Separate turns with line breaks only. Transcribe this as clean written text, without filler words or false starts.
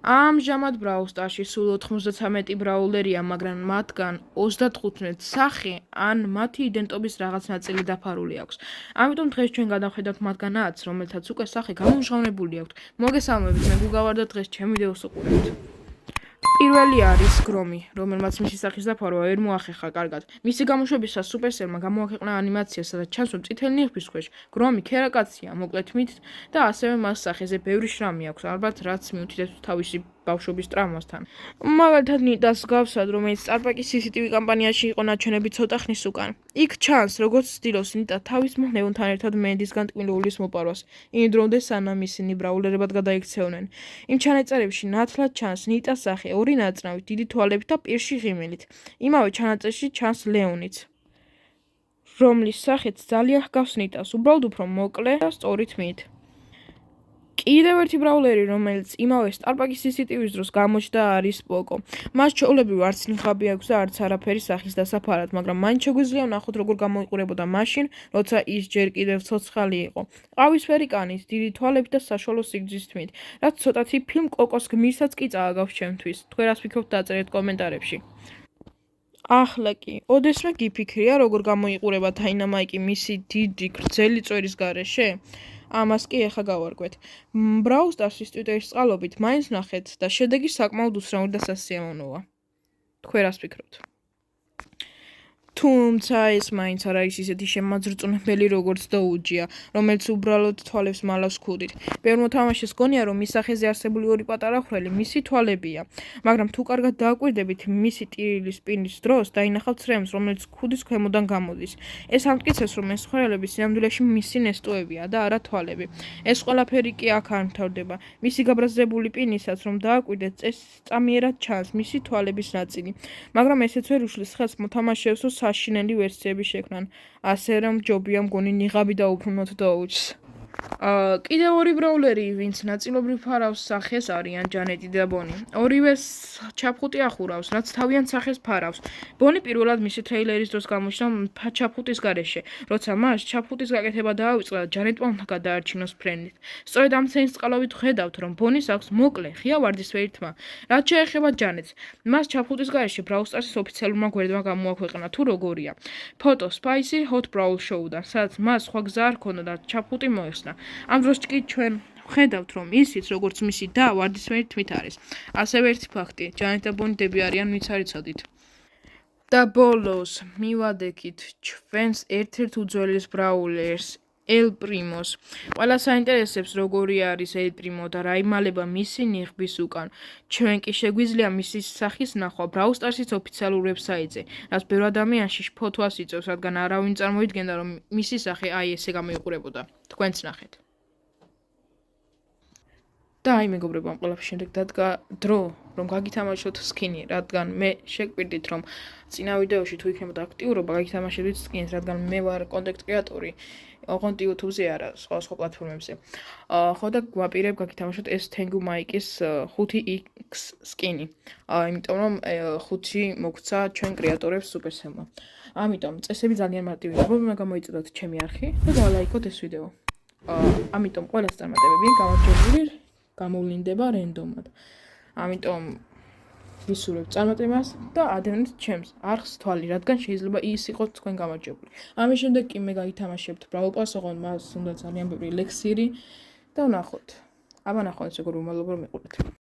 ამჟამად Brawl Stars-ში სულ 93 ბრაულერია, მაგრამ მათგან 35 სახე ან მათი იდენტობის რაღაც ნაწილი დაფარული აქვს. ამიტომ დღეს ჩვენ გადავხედავთ მათგან 10, რომელთაც უკვე სახე გამომჟღავნებული აქვთ. მოგესალმებით, მე გუგა ვარ და დღეს ჩემ ვიდეოს უყურებთ. პირველი არის გრომი, რომელმაც მისი სახის დაფარვა ვერ მოახერხა კარგად. მისი გამოშვებისას Supercell-მა გამოაქვეყნა ანიმაცია, სადაც ჩანს, რომ წითელი ნიღბის ქვეშ გრომი ქერაკაცია, მოკლედ მით და ასევე მას სახეზე ბევრი შრამი აქვს, ალბათ რაც მიუთითებს თავისი ბავშვობის ტრავმასთან. მაგალითად ნიტას გავსად, რომელიც სტარბაკის CCTV კამპანიაში იყო ნაჩვენები ცოტა ხნის უკან. იქ ჩანს, როგორც ცდილობს ნიტა თავის მოხნევონთან ერთად მენდისგან ტკბილულის მოპარვას, იმ დრომდე სანამ ისინი ბრაულერებად გადაიქცეოდნენ. იმ ჩანაწერებში ნათლად ჩანს ნიტას სახე ორი ნაწნავით, დიდი თვალებით და პირში ღიმილით. იმავე ჩანაწერში ჩანს ლეონიც, რომლის სახეც ძალიან ჰგავს ნიტას, უბრალოდ უფრო მოკლე და სწორი თმით. კიდევ ერთი ბრაულერი, რომელიც იმავე სტარბაკის CCTV-ის დროს გამოჩნდა, არის პოკო. მას ჩვეულებრივ არც ნიღაბი აქვს და არც არაფერი სახის დასაფარად, მაგრამ მაინც შეგვიძლია ვნახოთ, როგორ გამოიყურებოდა მაშინ, როცა ის ჯერ კიდევ ცოცხალი იყო. ყავისფერი კანით, დიდი თვალებით და საშუალო სიგრძის თმით, რაც ცოტათი ფილმ კოკოს გმირსაც კი წააგავს ჩემთვის. თქვენ რას ფიქრობთ, დაწერეთ კომენტარებში. ახლა კი, ოდესმე გიფიქრია, როგორ გამოიყურება დაინამაიკი მისი დიდი გრძელი წვერის გარეშე? ამას კი ეხა გავარკვეთ. Brawl Stars-ის Twitter-ის წყალობით მაინც ვნახეთ და შედეგი საკმაოდ უსწრაფო და სასიამოვნოა. თქვენ რას ფიქრობთ? თუმცა ეს მაინც არ არის ისეთი შემაძრწუნებელი, როგორც დოუჯია, რომელიც უბრალოდ თვალებს მალავს ქუდით. ბევრ მოთამაშეს გონია, რომ მის სახეზე არსებული ორი პატარა ხვრელი მისი თვალებია, მაგრამ თუ კარგად დააკვირდებით მისი ტირილი სპინის დროს, დაინახავთ ცრემლს, რომელიც ქუდის ქვემოდან გამოდის. ეს ამტკიცებს, რომ ეს ხვრელები სინამდვილეში მისი ნესტოებია და არა თვალები. ეს ყველაფერი კი აქ არ მთავრდება. მისი გაბრაზებული პინისაც, რომ დააკვირდეთ, წამიერად ჩანს მისი თვალების ნაწილი, მაგრამ ესეც ვერ უშლის ხელს მოთამაშეებს, რომ საშინელი ვერსიები შექმნან, ასე რომ ჯობია მგონი ნიღაბი დაუბრუნოთ დოუჯს. კიდევ ორი ბრაულერი, ვინც ნაწილობრივ ფარავს სახეს, არიან ჯანეტი და ბონი. ორივე ჩაფხუტი ახურავს, რაც თავიანთ სახეს ფარავს. ბონი პირველად მისი ტრეილერის დროს გამოჩნდა ჩაფხუტის გარეშე, როცა მას ჩაფხუტის გაკეთება დაავიწყდა და ჯანეტმა უნდა გადაარჩინოს ფრენით. სწორედ ამ სცენის წყალობით ხედავთ, რომ ბონის აქვს მოკლე, ღია ვარდისფერი თმა. რაც შეეხება ჯანეტს, მას ჩაფხუტის გარეშე Brawl Stars-ის ოფიციალურმა გვერდმა გამოაქვეყნა თუ როგორია ფოტო Spicy Hot Brawl Show-დან, სადაც მას სხვა გზა არ ჰქონდა და ჩაფხუტი მოეხსნა. ამ დროს კი ჩვენ ხედავთ, რომ ისიც, როგორც მისი და ვარდისფერი თმით არის. ასევე ერთი ფაქტი, ჯანეტ და ბონი დები არიან, ვინც არ იცოდით. და ბოლოს მივადექით ჩვენს ერთ-ერთ უძველეს ბრაულერს, El Primos. ყველას აინტერესებს, როგორი არის El Primo და რა იმალება მისი ნიღბის უკან. ჩვენ კი შეგვიძლია მისი სახის ნახვა Brawl Stars-ის ოფიციალურ ვებსაიტზე, რაც ბევრ ადამიანში ფოთვას იწვევს, რადგან არავინ წარმოიდგენდა, რომ მისი სახე აი ესე გამოიყურებოდა. თქვენც ნახეთ. და აი მეგობრებო, ამ ყველაფრის შემდეგ დადგა დრო, რომ გაგითამაშოთ სკინი, რადგან მე შეგვირდით, რომ წინა ვიდეოში თუ იქნებოდა აქტიურობა, გაგითამაშებდით სკინს, რადგან მე ვარ კონტენტ კრეატორი, ოღონდ YouTube-ზე არა, სხვა პლატფორმებზე. ხო და გვაპირებ გაგითამაშოთ ეს Tengu Mike-ის 5X სკინი. იმიტომ რომ 5 მოგცა ჩვენ კრეატორებს Supercell-მა. ამიტომ წესები ძალიან მარტივია. მე გამოიწოდოთ ჩემი არხი და დალაიქოთ ეს ვიდეო. ამიტომ ყველას წარმატებები, გამარჯვებული გამოვლინდება რენდომად. ამიტომ ვისურვებ წარმატებას და ადევნეთ ჩემს არხს თვალი, რადგან შეიძლება ის იყოს თქვენ გამარჯვებული. ამის შემდეგ კი მე გაითამაშებთ Brawl Pass, ოღონდ მას უნდა ძალიან ბევრი ლექსირი და ვნახოთ. აბა ნახოთ, როგორ უმალობ რომ მიყურეთ.